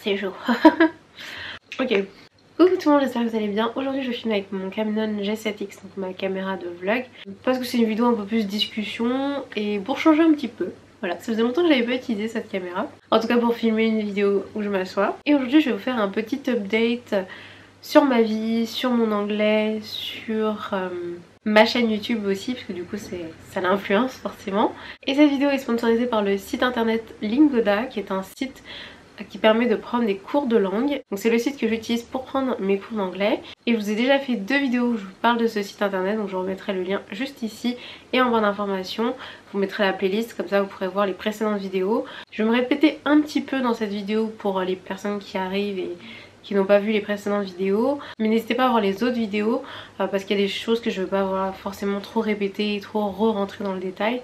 c'est chaud. Ok. Coucou tout le monde, j'espère que vous allez bien. Aujourd'hui je filme avec mon Canon G7X, donc ma caméra de vlog. Parce que c'est une vidéo un peu plus discussion et pour changer un petit peu. Voilà, ça faisait longtemps que j'avais pas utilisé cette caméra. En tout cas pour filmer une vidéo où je m'assois. Et aujourd'hui je vais vous faire un petit update sur ma vie, sur mon anglais, sur ma chaîne YouTube aussi, parce que du coup ça l'influence forcément. Et cette vidéo est sponsorisée par le site internet Lingoda, qui est un site qui permet de prendre des cours de langue. Donc c'est le site que j'utilise pour prendre mes cours d'anglais. Et je vous ai déjà fait 2 vidéos où je vous parle de ce site internet, donc je remettrai le lien juste ici et en barre d'informations. Je vous mettrai la playlist, comme ça vous pourrez voir les précédentes vidéos. Je vais me répéter un petit peu dans cette vidéo pour les personnes qui arrivent et qui n'ont pas vu les précédentes vidéos. Mais n'hésitez pas à voir les autres vidéos parce qu'il y a des choses que je ne veux pas forcément trop répéter et trop re-rentrer dans le détail.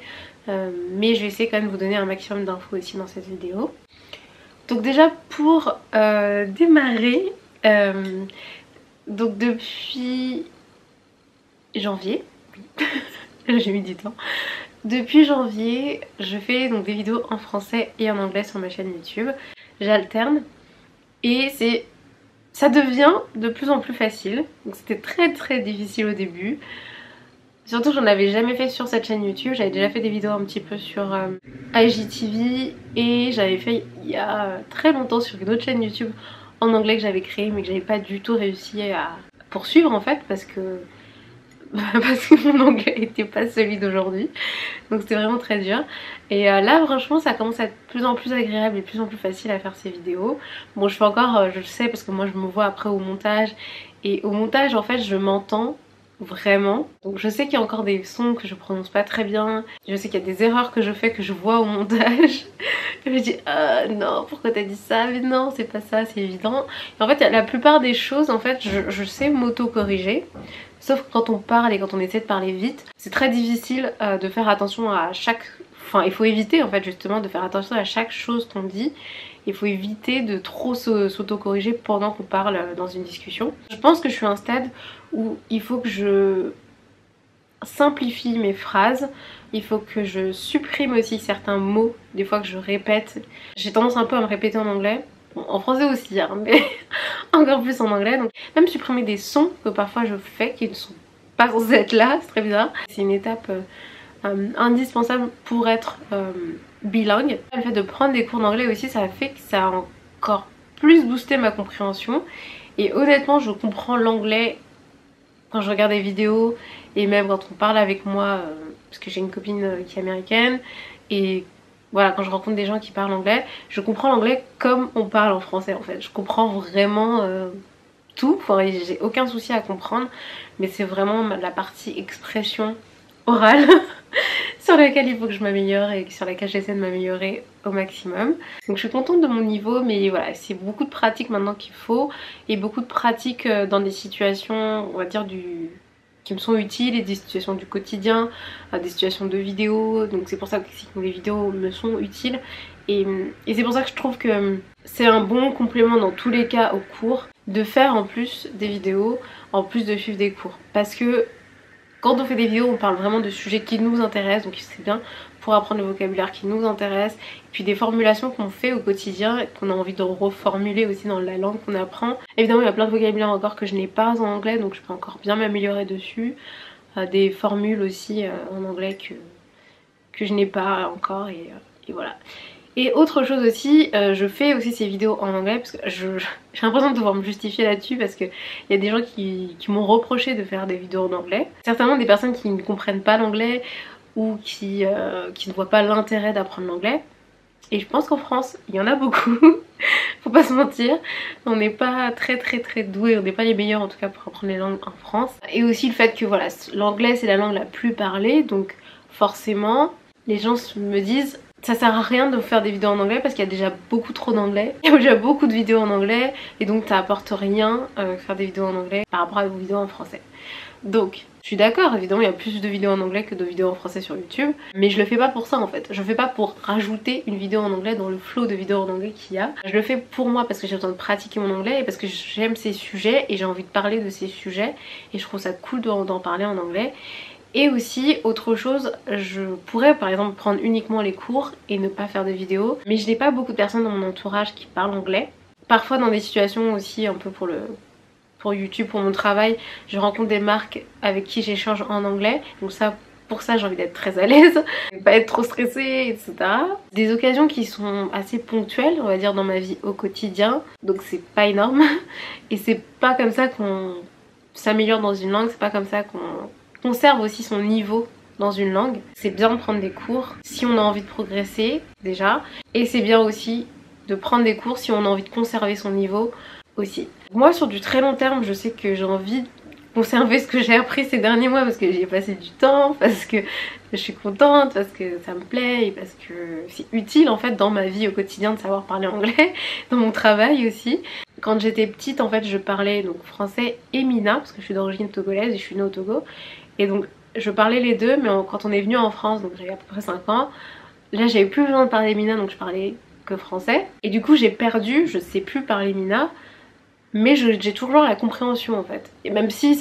Mais je vais essayer quand même de vous donner un maximum d'infos aussi dans cette vidéo. Donc déjà pour démarrer, donc depuis janvier, j'ai mis du temps, depuis janvier je fais donc des vidéos en français et en anglais sur ma chaîne YouTube. J'alterne et ça devient de plus en plus facile. Donc c'était très difficile au début. Surtout que j'en avais jamais fait sur cette chaîne YouTube, j'avais déjà fait des vidéos un petit peu sur IGTV et j'avais fait il y a très longtemps sur une autre chaîne YouTube en anglais que j'avais créée mais que j'avais pas du tout réussi à poursuivre en fait parce que mon anglais était pas celui d'aujourd'hui, donc c'était vraiment très dur. Et là franchement ça commence à être de plus en plus agréable et de plus en plus facile à faire ces vidéos. Bon je fais encore, je le sais parce que moi je me vois après au montage et au montage en fait je m'entends vraiment, donc je sais qu'il y a encore des sons que je prononce pas très bien, je sais qu'il y a des erreurs que je fais que je vois au montage et je me dis non pourquoi t'as dit ça, mais non c'est pas ça, c'est évident. Et en fait la plupart des choses en fait je sais m'auto-corriger, sauf que quand on parle et quand on essaie de parler vite c'est très difficile de faire attention à chaque, enfin il faut éviter en fait justement de faire attention à chaque chose qu'on dit. Il faut éviter de trop s'auto-corriger pendant qu'on parle dans une discussion. Je pense que je suis à un stade où il faut que je simplifie mes phrases, il faut que je supprime aussi certains mots, des fois que je répète. J'ai tendance un peu à me répéter en anglais, bon, en français aussi hein, mais encore plus en anglais. Donc même supprimer des sons que parfois je fais qui ne sont pas censés être là, c'est très bizarre. C'est une étape indispensable pour être bilingue. Le fait de prendre des cours d'anglais aussi ça a fait que ça a encore plus boosté ma compréhension et honnêtement je comprends l'anglais quand je regarde des vidéos et même quand on parle avec moi parce que j'ai une copine qui est américaine et voilà, quand je rencontre des gens qui parlent anglais je comprends l'anglais comme on parle en français en fait. Je comprends vraiment tout, enfin, j'ai aucun souci à comprendre mais c'est vraiment la partie expression orale sur laquelle il faut que je m'améliore et sur laquelle j'essaie de m'améliorer au maximum. Donc je suis contente de mon niveau mais voilà c'est beaucoup de pratique maintenant qu'il faut et beaucoup de pratique dans des situations on va dire qui me sont utiles et des situations du quotidien, des situations de vidéos, donc c'est pour ça que les vidéos me sont utiles et c'est pour ça que je trouve que c'est un bon complément dans tous les cas au cours de faire en plus des vidéos en plus de suivre des cours parce que quand on fait des vidéos on parle vraiment de sujets qui nous intéressent, donc c'est bien pour apprendre le vocabulaire qui nous intéresse et puis des formulations qu'on fait au quotidien et qu'on a envie de reformuler aussi dans la langue qu'on apprend. Évidemment il y a plein de vocabulaire encore que je n'ai pas en anglais donc je peux encore bien m'améliorer dessus, des formules aussi en anglais que je n'ai pas encore et voilà. Et autre chose aussi, je fais aussi ces vidéos en anglais parce que j'ai l'impression de devoir me justifier là-dessus parce qu'il y a des gens qui m'ont reproché de faire des vidéos en anglais. Certainement des personnes qui ne comprennent pas l'anglais ou qui ne voient pas l'intérêt d'apprendre l'anglais. Et je pense qu'en France, il y en a beaucoup, faut pas se mentir. On n'est pas très doués, on n'est pas les meilleurs en tout cas pour apprendre les langues en France. Et aussi le fait que voilà, l'anglais c'est la langue la plus parlée, donc forcément les gens me disent ça sert à rien de faire des vidéos en anglais parce qu'il y a déjà beaucoup trop d'anglais. Il y a déjà beaucoup de vidéos en anglais et donc ça apporte rien faire des vidéos en anglais par rapport à vos vidéos en français. Donc je suis d'accord, évidemment il y a plus de vidéos en anglais que de vidéos en français sur YouTube, mais je le fais pas pour ça en fait. Je le fais pas pour rajouter une vidéo en anglais dans le flow de vidéos en anglais qu'il y a. Je le fais pour moi parce que j'ai besoin de pratiquer mon anglais et parce que j'aime ces sujets et j'ai envie de parler de ces sujets et je trouve ça cool d'en parler en anglais. Et aussi autre chose, je pourrais par exemple prendre uniquement les cours et ne pas faire de vidéos, mais je n'ai pas beaucoup de personnes dans mon entourage qui parlent anglais. parfois dans des situations aussi un peu pour YouTube, pour mon travail, je rencontre des marques avec qui j'échange en anglais. Donc ça, pour ça j'ai envie d'être très à l'aise, pas être trop stressée, etc. Des occasions qui sont assez ponctuelles, on va dire, dans ma vie au quotidien. Donc c'est pas énorme. Et c'est pas comme ça qu'on s'améliore dans une langue, c'est pas comme ça qu'on conserve aussi son niveau dans une langue. C'est bien de prendre des cours si on a envie de progresser déjà. Et c'est bien aussi de prendre des cours si on a envie de conserver son niveau aussi. Moi sur du très long terme, je sais que j'ai envie de conserver ce que j'ai appris ces derniers mois parce que j'y ai passé du temps, parce que je suis contente, parce que ça me plaît et parce que c'est utile en fait dans ma vie au quotidien de savoir parler anglais, dans mon travail aussi. Quand j'étais petite en fait je parlais donc français et mina parce que je suis d'origine togolaise et je suis née au Togo et donc je parlais les deux, mais quand on est venu en France, donc j'avais à peu près 5 ans, là j'avais plus besoin de parler mina donc je parlais que français et du coup j'ai perdu, je sais plus parler mina. Mais j'ai toujours la compréhension en fait. Et même si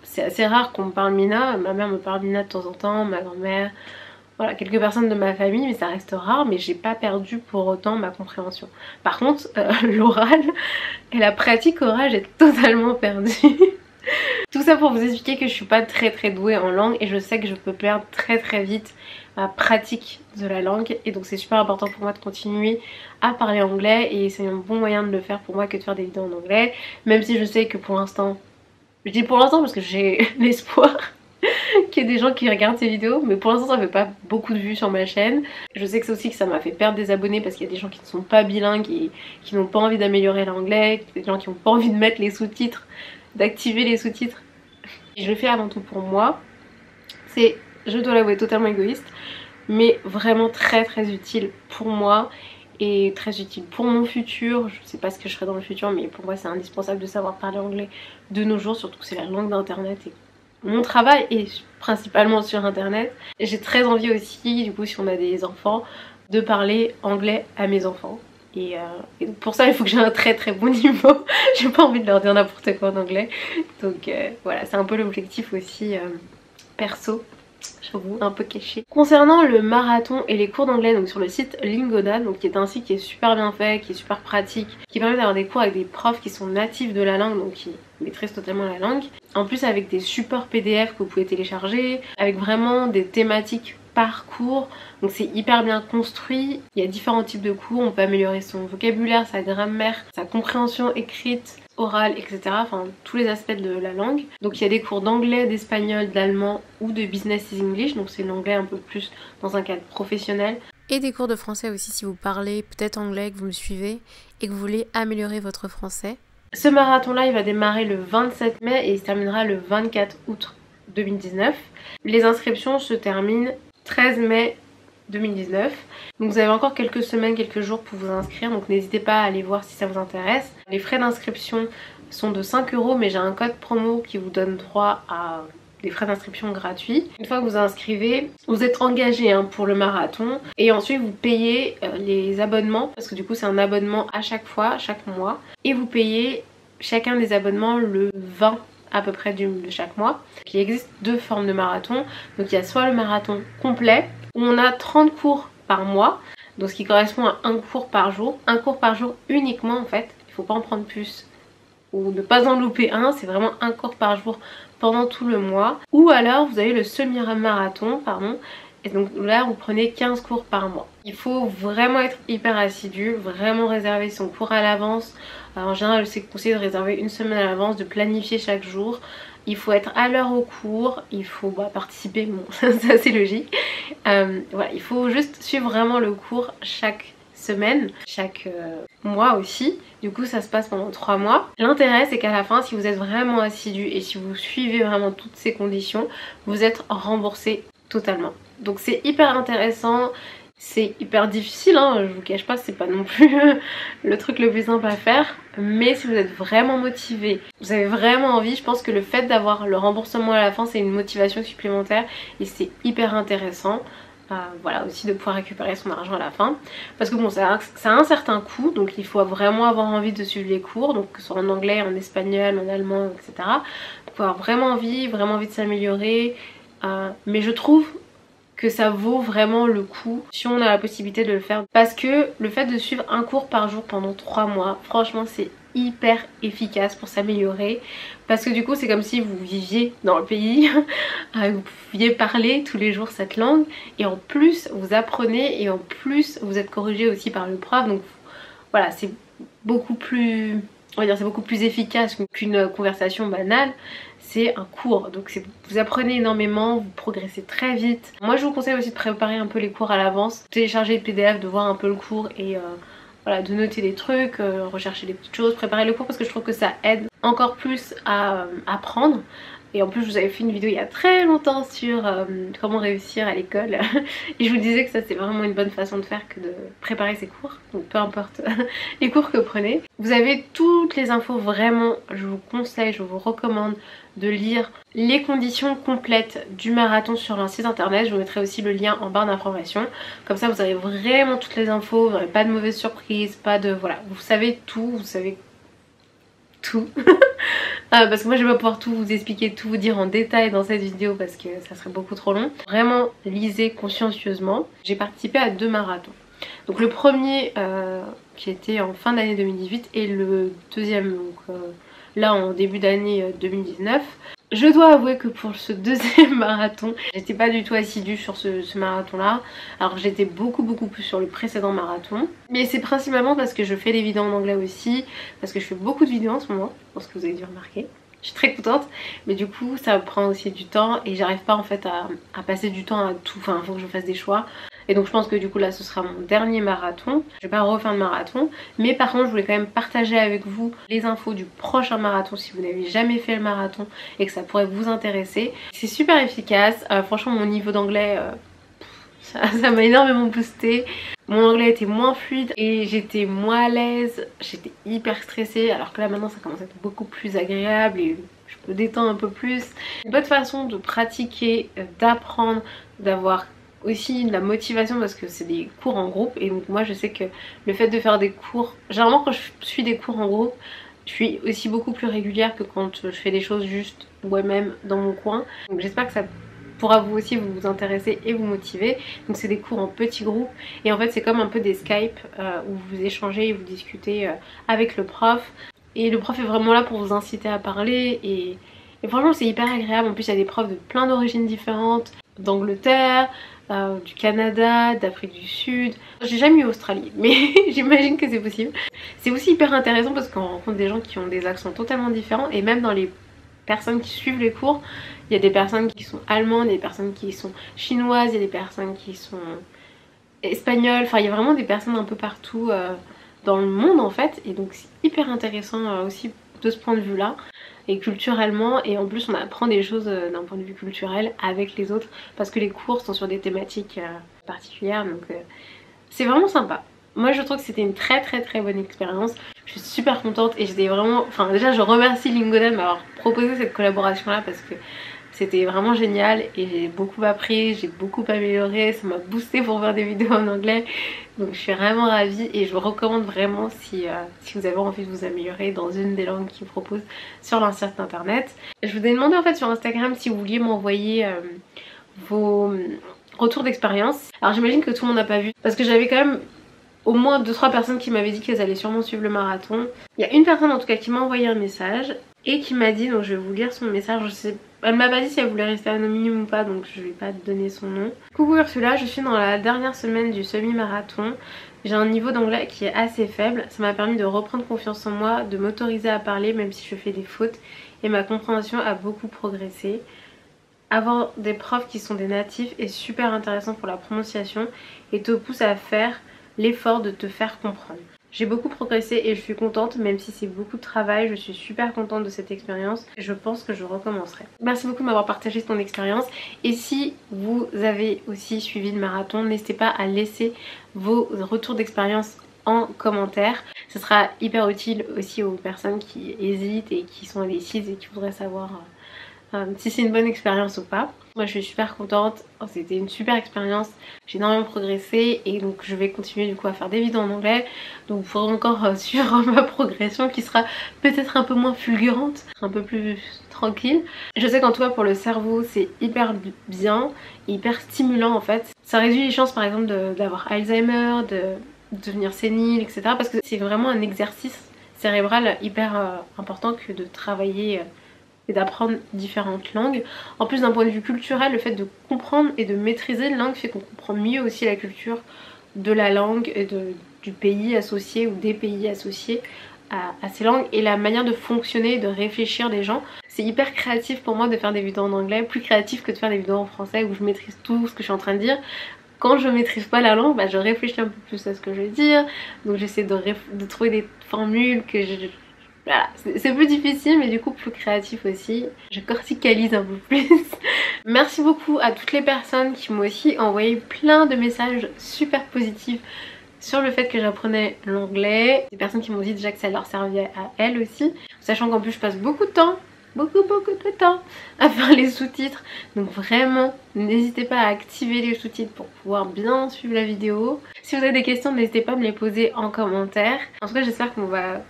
c'est assez rare qu'on me parle mina, ma mère me parle mina de temps en temps, ma grand-mère, voilà, quelques personnes de ma famille, mais ça reste rare, mais j'ai pas perdu pour autant ma compréhension. Par contre, l'oral et la pratique orale, j'ai totalement perdu. Tout ça pour vous expliquer que je suis pas très douée en langue et je sais que je peux perdre très vite ma pratique de la langue et donc c'est super important pour moi de continuer à parler anglais et c'est un bon moyen de le faire pour moi que de faire des vidéos en anglais, même si je sais que pour l'instant, je dis pour l'instant parce que j'ai l'espoir qu'il y ait des gens qui regardent ces vidéos, mais pour l'instant ça fait pas beaucoup de vues sur ma chaîne. Je sais que c'est aussi que ça m'a fait perdre des abonnés parce qu'il y a des gens qui ne sont pas bilingues et qui n'ont pas envie d'améliorer l'anglais, des gens qui n'ont pas envie de mettre les sous-titres, d'activer les sous-titres. Je le fais avant tout pour moi, c'est, je dois l'avouer, totalement égoïste, mais vraiment très utile pour moi et très utile pour mon futur. Je sais pas ce que je ferai dans le futur, mais pour moi c'est indispensable de savoir parler anglais de nos jours, surtout que c'est la langue d'internet et mon travail est principalement sur internet. J'ai très envie aussi, du coup si on a des enfants, de parler anglais à mes enfants. Et pour ça il faut que j'ai un très bon niveau. J'ai pas envie de leur dire n'importe quoi en anglais. Donc voilà, c'est un peu l'objectif aussi perso. J'avoue, un peu caché. Concernant le marathon et les cours d'anglais, donc sur le site Lingoda, donc qui est un site qui est super bien fait, qui est super pratique, qui permet d'avoir des cours avec des profs qui sont natifs de la langue, donc qui maîtrisent totalement la langue. En plus avec des supports PDF que vous pouvez télécharger, avec vraiment des thématiques par cours, donc c'est hyper bien construit. Il y a différents types de cours, on peut améliorer son vocabulaire, sa grammaire, sa compréhension écrite, orale, etc. Enfin tous les aspects de la langue. Donc il y a des cours d'anglais, d'espagnol, d'allemand ou de business is English, donc c'est l'anglais un peu plus dans un cadre professionnel. Et des cours de français aussi si vous parlez peut-être anglais, que vous me suivez et que vous voulez améliorer votre français. Ce marathon-là, il va démarrer le 27 mai et il se terminera le 24 août 2019. Les inscriptions se terminent 13 mai 2019. Donc vous avez encore quelques semaines, quelques jours pour vous inscrire, donc n'hésitez pas à aller voir si ça vous intéresse. Les frais d'inscription sont de 5 € mais j'ai un code promo qui vous donne droit à des frais d'inscription gratuits. Une fois que vous inscrivez, vous êtes engagé pour le marathon et ensuite vous payez les abonnements parce que du coup c'est un abonnement à chaque fois, chaque mois, et vous payez chacun des abonnements le 20 à peu près de chaque mois. Il existe deux formes de marathon, donc il y a soit le marathon complet où on a 30 cours par mois, donc ce qui correspond à un cours par jour uniquement en fait, il ne faut pas en prendre plus ou ne pas en louper un, c'est vraiment un cours par jour pendant tout le mois. Ou alors vous avez le semi-marathon, et donc là vous prenez 15 cours par mois. Il faut vraiment être hyper assidu, vraiment réserver son cours à l'avance. En général c'est conseillé de réserver une semaine à l'avance, de planifier chaque jour. Il faut être à l'heure au cours, il faut participer, bon c'est assez logique. Voilà, il faut juste suivre vraiment le cours chaque semaine, chaque mois aussi. Du coup ça se passe pendant 3 mois. L'intérêt c'est qu'à la fin, si vous êtes vraiment assidu et si vous suivez vraiment toutes ces conditions, vous êtes remboursé totalement. Donc c'est hyper intéressant. C'est hyper difficile, je vous cache pas, c'est pas non plus le truc le plus simple à faire. Mais si vous êtes vraiment motivé, vous avez vraiment envie, je pense que le fait d'avoir le remboursement à la fin, c'est une motivation supplémentaire et c'est hyper intéressant. Voilà, aussi de pouvoir récupérer son argent à la fin. Parce que bon, ça a un certain coût, donc il faut vraiment avoir envie de suivre les cours, donc que ce soit en anglais, en espagnol, en allemand, etc. Il faut avoir vraiment envie de s'améliorer. Mais je trouve que ça vaut vraiment le coup si on a la possibilité de le faire. Parce que le fait de suivre un cours par jour pendant 3 mois, franchement c'est hyper efficace pour s'améliorer. Parce que du coup c'est comme si vous viviez dans le pays, vous pouviez parler tous les jours cette langue et en plus vous apprenez et en plus vous êtes corrigé aussi par le prof. Donc voilà, c'est beaucoup plus, on va dire, c'est beaucoup plus efficace qu'une conversation banale. C'est un cours, donc vous apprenez énormément, vous progressez très vite. Moi je vous conseille aussi de préparer un peu les cours à l'avance, télécharger le PDF, de voir un peu le cours et voilà, de noter des trucs, rechercher des petites choses, préparer le cours parce que je trouve que ça aide encore plus à apprendre. Et en plus je vous avais fait une vidéo il y a très longtemps sur comment réussir à l'école et je vous disais que ça c'est vraiment une bonne façon de faire que de préparer ses cours, donc peu importe les cours que vous prenez. Vous avez toutes les infos, vraiment je vous conseille, je vous recommande de lire les conditions complètes du marathon sur leur site internet. Je vous mettrai aussi le lien en barre d'informations, comme ça vous avez vraiment toutes les infos, vous n'aurez pas de mauvaises surprises, pas de... voilà, vous savez tout, vous savez tout. Parce que moi je vais pas pouvoir tout vous expliquer, tout vous dire en détail dans cette vidéo parce que ça serait beaucoup trop long. Vraiment lisez consciencieusement. J'ai participé à 2 marathons. Donc le premier qui était en fin d'année 2018 et le deuxième donc là en début d'année 2019. Je dois avouer que pour ce deuxième marathon, j'étais pas du tout assidue sur ce marathon là. Alors j'étais beaucoup plus sur le précédent marathon. Mais c'est principalement parce que je fais des vidéos en anglais aussi, parce que je fais beaucoup de vidéos en ce moment, je pense que vous avez dû remarquer. Je suis très contente, mais du coup ça prend aussi du temps et j'arrive pas en fait à passer du temps à tout, enfin il faut que je fasse des choix. Et donc je pense que du coup là ce sera mon dernier marathon. Je vais pas refaire de marathon, mais par contre je voulais quand même partager avec vous les infos du prochain marathon si vous n'avez jamais fait le marathon et que ça pourrait vous intéresser. C'est super efficace, franchement mon niveau d'anglais ça m'a énormément boosté. Mon anglais était moins fluide et j'étais moins à l'aise, j'étais hyper stressée alors que là maintenant ça commence à être beaucoup plus agréable et je peux détendre un peu plus. Une bonne façon de pratiquer, d'apprendre, d'avoir aussi de la motivation parce que c'est des cours en groupe et donc moi je sais que le fait de faire des cours, généralement quand je suis des cours en groupe je suis aussi beaucoup plus régulière que quand je fais des choses juste moi-même dans mon coin. Donc j'espère que ça pourra vous aussi vous intéresser et vous motiver. Donc c'est des cours en petits groupes et en fait c'est comme un peu des Skype où vous échangez et vous discutez avec le prof et le prof est vraiment là pour vous inciter à parler et franchement c'est hyper agréable. En plus il y a des profs de plein d'origines différentes, d'Angleterre, du Canada, d'Afrique du Sud. J'ai jamais eu Australie mais j'imagine que c'est possible. C'est aussi hyper intéressant parce qu'on rencontre des gens qui ont des accents totalement différents et même dans les personnes qui suivent les cours, il y a des personnes qui sont allemandes, des personnes qui sont chinoises, il y a des personnes qui sont espagnoles, enfin il y a vraiment des personnes un peu partout dans le monde en fait et donc c'est hyper intéressant aussi de ce point de vue là et culturellement et en plus on apprend des choses d'un point de vue culturel avec les autres parce que les cours sont sur des thématiques particulières donc c'est vraiment sympa. Moi je trouve que c'était une très bonne expérience. Je suis super contente et j'étais vraiment... Enfin déjà je remercie Lingodan de m'avoir proposé cette collaboration là parce que c'était vraiment génial et j'ai beaucoup appris, j'ai beaucoup amélioré, ça m'a boosté pour faire des vidéos en anglais. Donc je suis vraiment ravie et je vous recommande vraiment si vous avez envie de vous améliorer dans une des langues qu'ils proposent sur leur site internet. Je vous ai demandé en fait sur Instagram si vous vouliez m'envoyer vos retours d'expérience. Alors j'imagine que tout le monde n'a pas vu parce que j'avais quand même au moins 2-3 personnes qui m'avaient dit qu'elles allaient sûrement suivre le marathon. Il y a une personne en tout cas qui m'a envoyé un message et qui m'a dit, donc je vais vous lire son message, je sais, elle m'a pas dit si elle voulait rester anonyme ou pas donc je vais pas donner son nom. Coucou Ursula, je suis dans la dernière semaine du semi-marathon. J'ai un niveau d'anglais qui est assez faible, ça m'a permis de reprendre confiance en moi, de m'autoriser à parler même si je fais des fautes et ma compréhension a beaucoup progressé. Avoir des profs qui sont des natifs est super intéressant pour la prononciation et te pousse à faire l'effort de te faire comprendre. J'ai beaucoup progressé et je suis contente, même si c'est beaucoup de travail, je suis super contente de cette expérience et je pense que je recommencerai. Merci beaucoup de m'avoir partagé ton expérience et si vous avez aussi suivi le marathon, n'hésitez pas à laisser vos retours d'expérience en commentaire. Ce sera hyper utile aussi aux personnes qui hésitent et qui sont indécises et qui voudraient savoir si c'est une bonne expérience ou pas. Moi je suis super contente, c'était une super expérience, j'ai énormément progressé et donc je vais continuer du coup à faire des vidéos en anglais. Donc vous pourrez encore suivre ma progression qui sera peut-être un peu moins fulgurante, un peu plus tranquille. Je sais qu'en tout cas pour le cerveau c'est hyper bien, hyper stimulant en fait. Ça réduit les chances par exemple d'avoir Alzheimer, de devenir sénile, etc. Parce que c'est vraiment un exercice cérébral hyper important que de travailler et d'apprendre différentes langues. En plus d'un point de vue culturel, le fait de comprendre et de maîtriser une langue fait qu'on comprend mieux aussi la culture de la langue et du pays associé ou des pays associés à ces langues et la manière de fonctionner et de réfléchir des gens. C'est hyper créatif pour moi de faire des vidéos en anglais, plus créatif que de faire des vidéos en français où je maîtrise tout ce que je suis en train de dire. Quand je maîtrise pas la langue, je réfléchis un peu plus à ce que je vais dire, donc j'essaie de trouver des formules que je... Voilà, c'est plus difficile mais du coup plus créatif aussi. Je corticalise un peu plus. Merci beaucoup à toutes les personnes qui m'ont aussi envoyé plein de messages super positifs sur le fait que j'apprenais l'anglais. Des personnes qui m'ont dit déjà que ça leur servait à elles aussi. Sachant qu'en plus je passe beaucoup de temps, beaucoup de temps à faire les sous-titres. Donc vraiment, n'hésitez pas à activer les sous-titres pour pouvoir bien suivre la vidéo. Si vous avez des questions, n'hésitez pas à me les poser en commentaire. En tout cas, j'espère qu'on va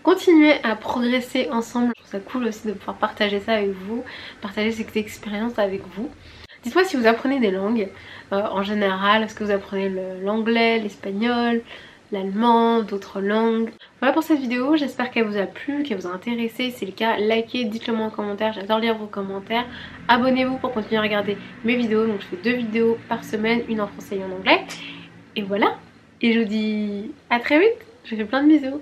continuer à progresser ensemble. Je trouve ça cool aussi de pouvoir partager ça avec vous, partager cette expérience avec vous. Dites-moi si vous apprenez des langues en général, est-ce que vous apprenez l'anglais, l'espagnol, l'allemand, d'autres langues. Voilà pour cette vidéo, j'espère qu'elle vous a plu, qu'elle vous a intéressé. Si c'est le cas, likez, dites-le moi en commentaire, j'adore lire vos commentaires. Abonnez-vous pour continuer à regarder mes vidéos, donc je fais 2 vidéos par semaine, une en français et une en anglais. Et voilà, et je vous dis à très vite, je vous fais plein de bisous.